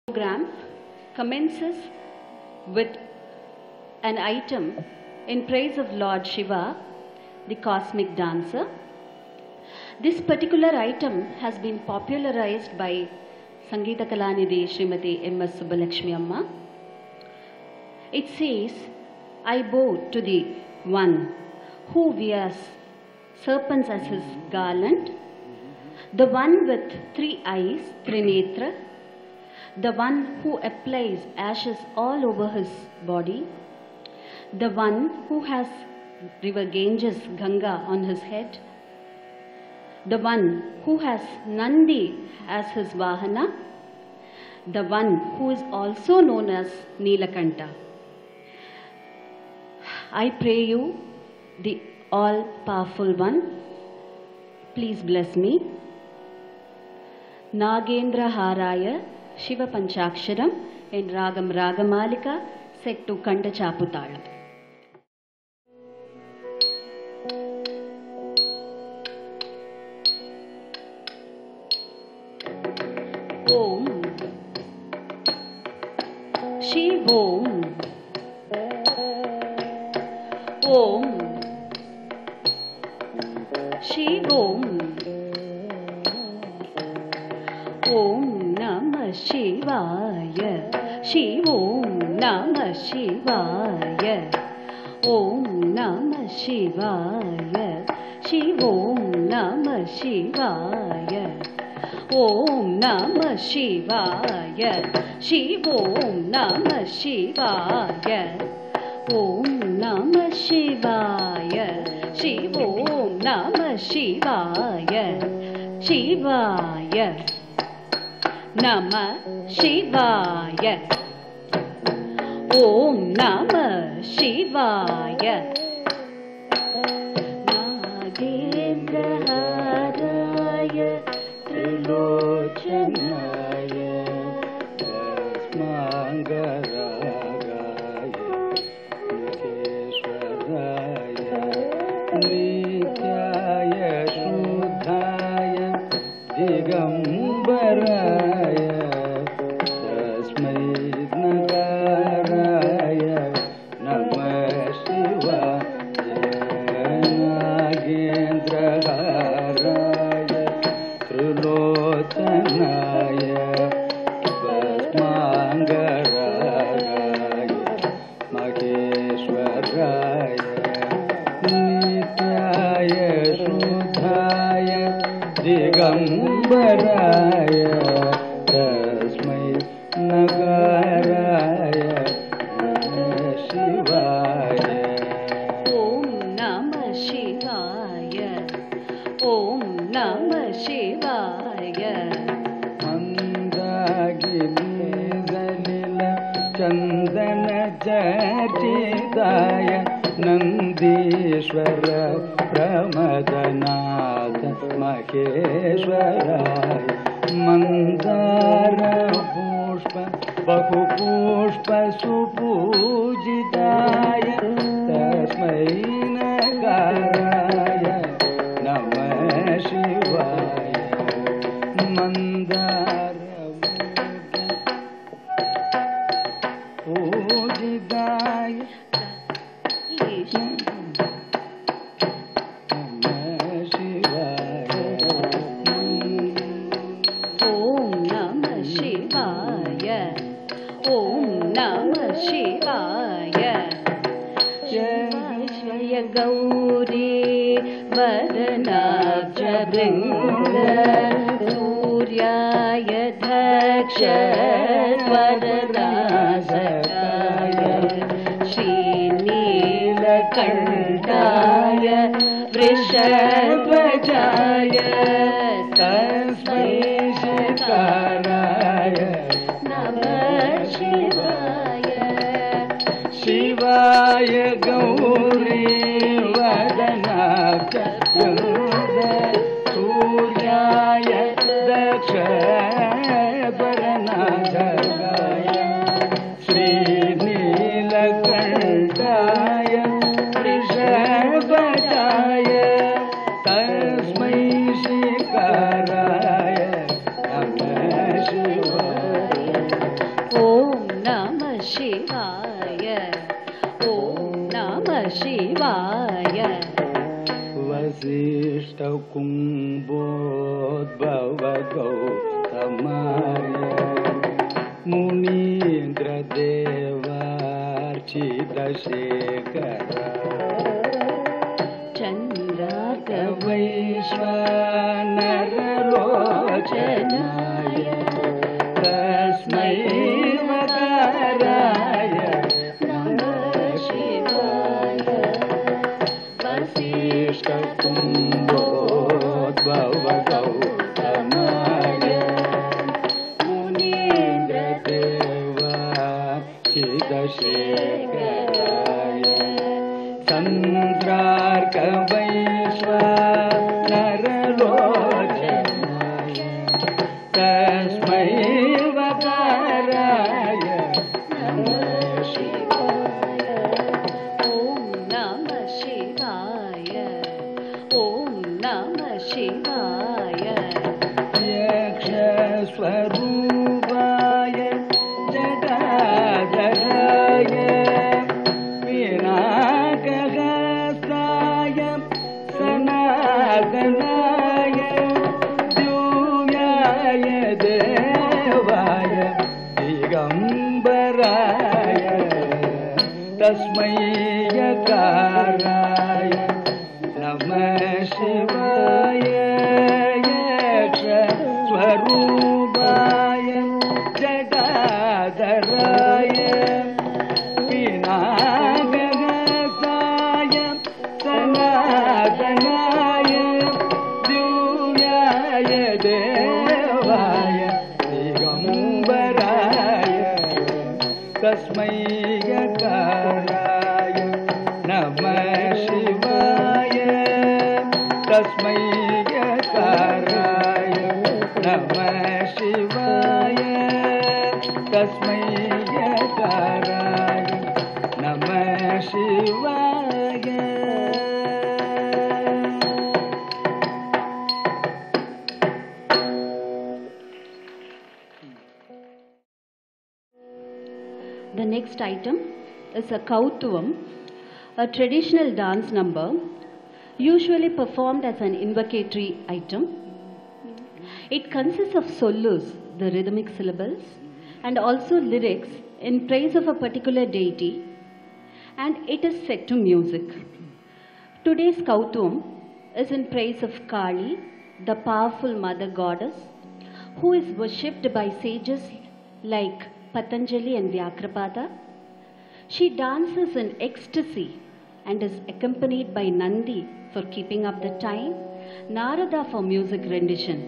Program commences with an item in praise of Lord Shiva, the cosmic dancer. This particular item has been popularized by Sangeeta Kalanidhi Srimati M.S. Subbalakshmi Amma. It says, I bow to the one who wears serpents as his garland, the one with 3 eyes, Trinetra, the one who applies ashes all over his body, the one who has river Ganges, Ganga on his head, the one who has Nandi as his Vahana, the one who is also known as Neelakanta. I pray you, the all-powerful one, please bless me. Nagendra Haraya Shiva Panchaksharam in Ragam Ragamalika set to Kanta Chaputalam. Om Shivom Om Shivom Om Namah Shivaya Shivom Namah Shivaya Om Namah Shivaya Shivom Namah Shivaya Om Namah Shivaya Shivom Namah Shivaya Om Namah Shivaya Shivom Namah Shivaya Shivaya Namah Shivaya Om Namah Shivaya Nagendra Haraya Trilochanaya Tasmangaragaya Nikeshwaraya Nityaya Shuddhaya Digambaraya Tasmai Nagaraya Namah Shivaya Nagendra Haraya Trilochanaya Tasmangaragaya Maheshwaraya Nityaya Shuddhaya Digambaraya Tasmai Nagaraya Namah Shivaya Om Namah Shivaya Om Namah Shivaya Mandagini Dalila Chandana Jatidaya Nandishwara Pramadanatha Maheshwaraya Mandara Pushpa Bahu Pushpa Supujitaya Tasmai Nagaraya Namah Shivaya Mandara Pujitaya Gauri Vadanabja Bringa Suryaya Dhaksha Vadanasakaya Shri Neelakantaya Vrishabhajaya Tasmai Shikaraya Namah Shivaya Shivaya Gauri Vadanabja Suryaya Daksha Vadanasakaya Shri Neelakantaya Vrishabhajaya Tasmai Shikaraya Namah Shivaya शिवाय ॐ नमः शिवाय वसिष्ठ कुम्भोद्भव गौतमाय मुनीन्द्र देवार्चित शेखर चन्द्रार्क वैश्वानरलोचनाय तस्मै वकाराय नमः शिवाय वसिष्ठ कुम्भोद्भव गौतमाय मुनीन्द्र देवार्चित शेखराय चन्द्रार्क वैश्वानरलोचनाय तस्मै वकाराय नमः शिवाय ॐ नमः शिवाय ॐ नमः शिवाय यक्षस्वरूपाय जटाधराय पिनाकहस्ताय सनातनाय दिव्याय देवाय दिगम्बराय तस्मै यकाराय नमः शिवाय यक्षस्वरूपाय जटाधराय पिनाकहस्ताय सनातनाय दिव्याय देवाय दिगम्बराय तस्मै यकाराय नमः शिवाय तस्मै यकाराय नमः शिवाय तस्मै यकाराय नमः शिवाय The next item is a Kautuvam, a traditional dance number usually performed as an invocatory item. It consists of solos, the rhythmic syllables, and also lyrics in praise of a particular deity, and it is set to music. Today's Kautuvam is in praise of Kali, the powerful mother goddess, who is worshipped by sages like Patanjali and Vyakrapada. She dances in ecstasy and is accompanied by Nandi for keeping up the time, Narada for music rendition,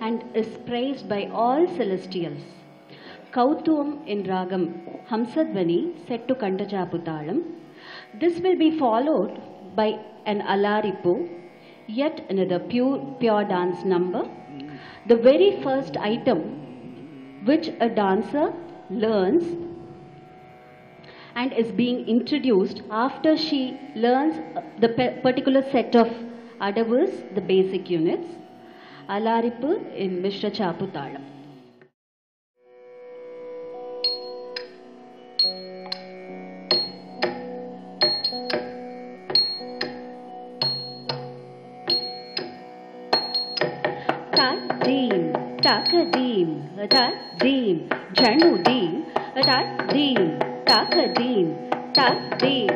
and is praised by all celestials. Kautuvam in Ragam Hamsadvani set to Kantajaputalam. This will be followed by an Alaripu, yet another pure dance number. The very first item which a dancer learns and is being introduced after she learns the particular set of adavas, the basic units. Alaripu in Mishra Chaputalam. Tadim, takadim, tadim, janudim, tadim, takadim, tadim,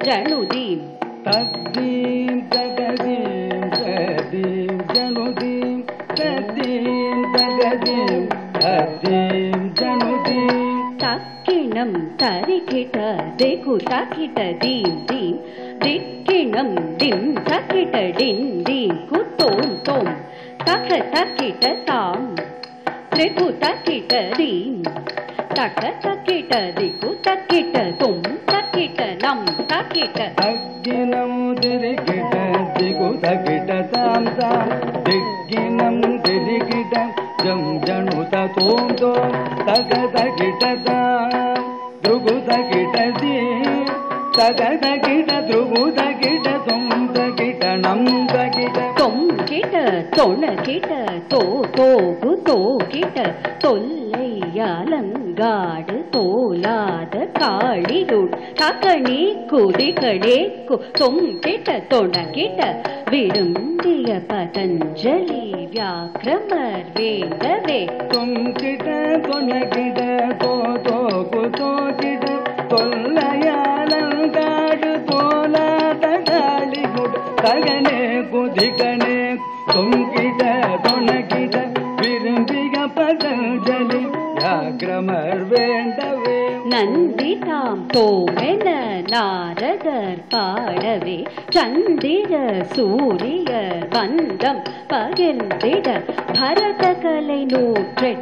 janudim. Tadim, takadim, tadim, janudim, tadim, takadim, tadim, janudim. Takkinam tarikita deku takita dim dim, dikkinam dim takita dim dim kutom tom, taka takita tam, deku takita dim, taka takita deku takita tom, takita nam takita. Takkinam dirikita digu takita tam tam, dikkinam dirikita jam januta tom tom, taka takita tam, drugu takita dim, taka takita drugu takita tom takita nam takita. Tom kita, tona kita, to gu to kita, tollaiyalang அங்காடு தோலாத காளியுள் தக்கணி குதிகளேக்கு தொங்கிட்ட தொண்டகிட்ட விரும்பிய பதஞ்சலி வியாக்கிரமர் வேண்டவே தொங்கிட்ட தொண்டகிட்ட தோதோ குதோகிட்ட தொல்லையாலங்காடு தோலாத காளியுள் தகனே குதிகனே தொங்கிட்ட தொண்டகிட்ட விரும்பிய பதஞ்சலி வியாக்கிரமர் வேண்டவே நந்தி தாம் தோமென நாரதர் பாடவே சந்திர சூரியர் வந்தம் பகிர்ந்திட பரத கலை 108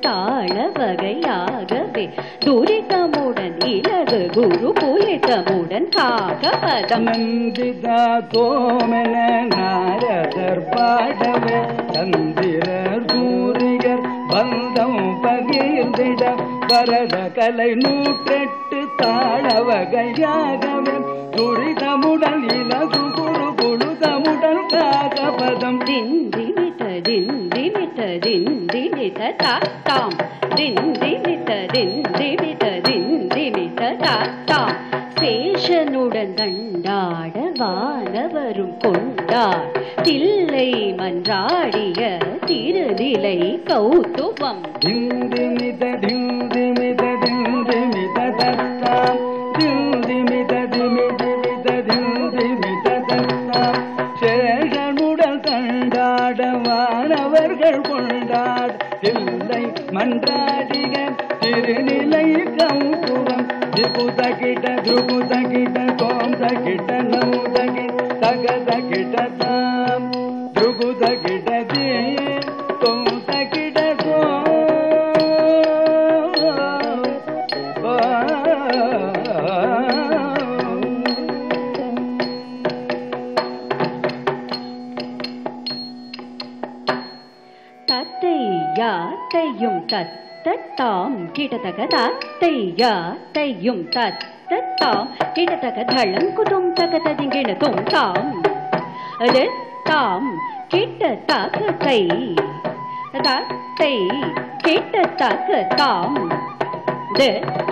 தாழ வகையாகவே துரிதமுடன் இலகு குரு புலிதமுடன் காகபதம் நந்திதா தோமென நாரதர் பாடவே சந்திரர் சூரியர் வந்தம் பகிர்ந்திட பரத கலை 108 தாழ வகையாகவே துரிதமுடன் இலகு குரு புலிதமுடன் காகபதம் திந்திமித திந்திமித திந்திமித தாத்தாம் திந்திமித திந்திமித திந்திமித தாத்தாம் சேஷனுடன் தண்டாட வானவரும் கொண்டார் தில்லை மன்றாடிய திருநிலை கௌதுவம் திந்திமித திந்திமித திந்திமித தத்தாம் திந்திமித திமிதிமித திந்திமித தத்தாம் சேஷனுடன் தண்டாட வானவர்கள் கொண்டார் தில்லை மன்றாடிய திருநிலை கௌதுவம் திபுதகிட துருபுதகிட தோம்தகிட நௌதகிட தகதகிட தாம் துருபுதகிட தே தோம்தகிட தத்தை யாத்தையும் தத்தத்தாம் கிடதக தத்தை யாத்தையும் தத்தத்தாம் கிடதக தளம் குதும் தகததிங்கிட தாம் அது தாம் கிட்ட தகத்தை தத்தை கிட்ட தக தாம்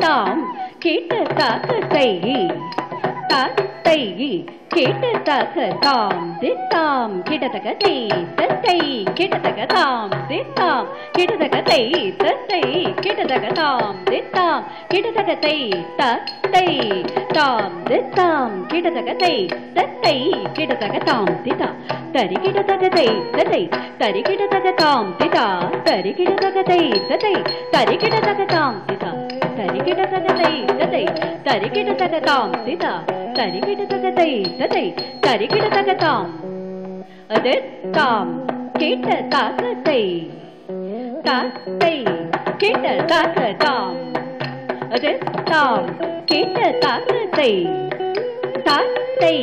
தாம் கிட்ட தகத்தை தத்தை கிட்ட தக தாம் தித்தாம் கிடதக தை தத்தை கிடதக தாம் தித்தாம் கிடதக தை தத்தை கிடதக தாம் தித்தாம் கிடதக தை தத்தை தாம் தித்தாம் கிடதக தை தத்தை கிடதக தாம் திதா தரி கிடதக தை தத்தை தரி கிடதக தாம் திதா தரி கிடதக தை தத்தை தரி கிடதக தாம் திதா தரி கிடதக தை தத்தை தரி கிடதக தாம் திதா தரி கிடதக தை தத்தை தரி கிடதக தாம் அது தாம் கேட்ட தாக்கத்தை தாத்தை கேட்ட தாக்க தாம் அது தாம் கேட்ட தாக்கத்தை தாத்தை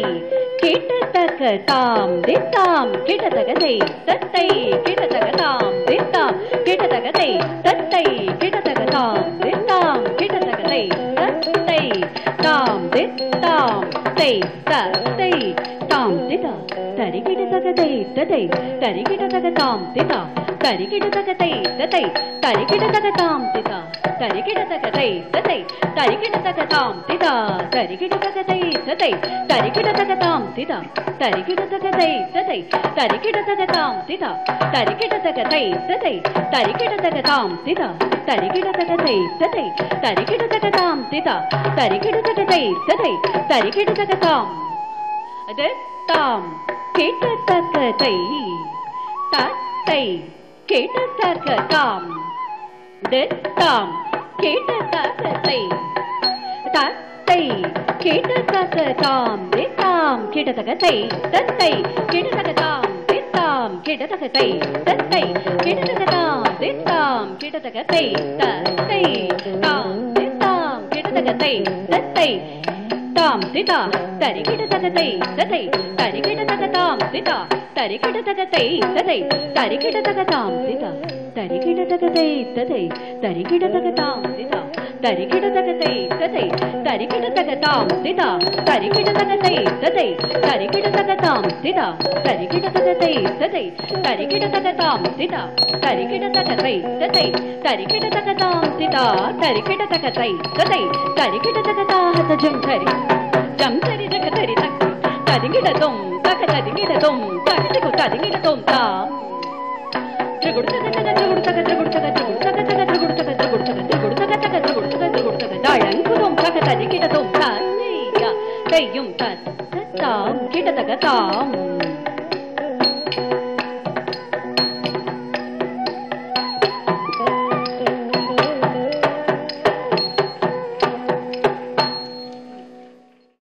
கேட்ட தக்க தாம் தித்தாம் கிடதக தை தத்தை கிடதக தாம் தித்தாம் கிடதக தை தத்தை கிடதக தாம் தித்தாம் கிடதக தை தத்தை தாம் தித்தாம் தை தத்தை தாம் திதா தரி கிடதக தை தத்தை தரி கிடதக தாம் திதா தரி கிடதக தை தத்தை தரி கிடதக தாம் திதா தரி கிடதக தை தத்தை தரி கிடதக தாம் திதா தரி கிடதக தை தத்தை தரி கிடதக தாம் திதா தரி கிடதக தை தத்தை தரி கிடதக தாம் திதா தரி கிடதக தை தத்தை தரி கிடதக தாம் திதா தரி கிடதக தை தத்தை தரி கிடதக தாம் திதா தரி கிடதக தை தத்தை தரி கிடதக தாம் அது தாம் கேட்டதக தை தத்தை கேட்டதக தாம் தாம் கேட்டதக தை தத்தை கேட்டதக தாம் தாம் கேட்டதக தை தத்தை கேட்டதக தாம் தாம் கேட்டதக தை தத்தை கேட்டதக தாம் தாம் கேட்டதக தை தத்தை தாம் தாம் கேட்டதக தை தத்தை தாம் திதா தரி கிடதக தை தத்தை தரி கிடதக தாம் திதா தரி கிடதக தை தத்தை தரி கிடதக தாம் திதா தரி கிடதக தை தத்தை தரி கிடதக தாம் திதா தரி கிடதக தை தத்தை తరికిట తగతాం తిద తరికిట తగతై తదై తరికిట తగతాం తిద తరికిట తగతై తదై తరికిట తగతాం తిద తరికిట తగతై తదై తరికిట తగతాం తిద తరికిట తగతై తదై తరికిట తగతా హతజం తరి జం తరి జగ తరి తక్ తరికిట దొం తక తరికిట దొం తక తరికిట దొం తా త్రిగుడు తగ త్రిగుడు తగ త్రిగుడు తగ త్రిగుడు తగ తగ త్రిగుడు తగ త్రిగుడు తగ త్రిగుడు తగ తగ త్రిగుడు తగ త్రిగుడు తగ దాళంకు దొం తగ తరికిట దొం తా తయ్యం తా తాం కిట తగ తాం